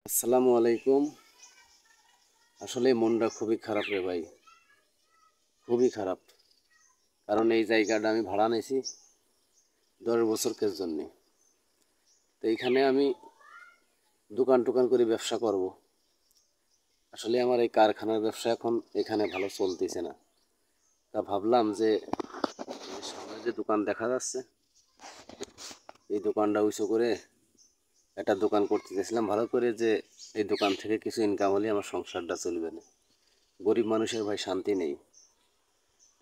আসসালামু আলাইকুম। আসলে মনটা খুবই খারাপ রে ভাই, খুবই খারাপ। কারণ এই জায়গাটা আমি ভাড়া নিয়েছি 10 বছরের জন্যে। তো এইখানে আমি দোকান টোকান করে ব্যবসা করব। আসলে আমার এই কারখানার ব্যবসা এখন এখানে ভালো চলতেছে না। তা ভাবলাম যে সামনে যে দোকান দেখা যাচ্ছে, এই দোকানটা উঁচু করে একটা দোকান করতে চাইছিলাম ভালো করে, যে এই দোকান থেকে কিছু ইনকাম হলে আমার সংসারটা চলবে না। গরিব মানুষের ভাই শান্তি নেই।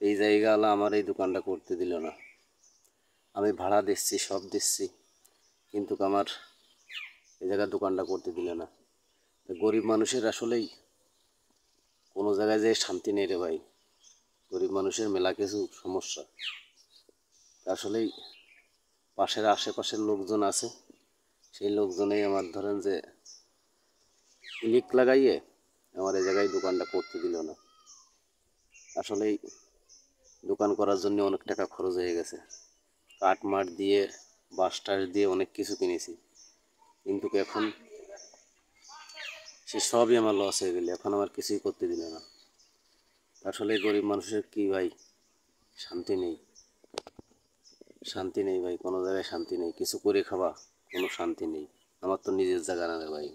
এই জায়গাওয়ালা আমার এই দোকানটা করতে দিল না। আমি ভাড়া দিচ্ছি, সব দিচ্ছি, কিন্তু আমার এই জায়গায় দোকানটা করতে দিলে না। তো গরিব মানুষের আসলেই কোনো জায়গায় যে শান্তি নেই রে ভাই। গরিব মানুষের মেলা কিছু সমস্যা। আসলেই পাশের আশেপাশের লোকজন আছে, সেই লোকজনেই আমার ধরেন যে ইলিক লাগাইয়ে আমার এই জায়গায় দোকানটা করতে দিল না। আসলেই দোকান করার জন্য অনেক টাকা খরচ হয়ে গেছে। কাঠ মাঠ দিয়ে, বাঁশ টাস দিয়ে অনেক কিছু কিনেছি, কিন্তু এখন সে সবই আমার লস হয়ে গেলে, এখন আমার কিছুই করতে দিল না। আসলে গরিব মানুষের কি ভাই, শান্তি নেই, শান্তি নেই ভাই, কোনো জায়গায় শান্তি নেই। কিছু করে খাওয়া, কোনো শান্তি নেই। আমার তো নিজের জায়গা না রে ভাই।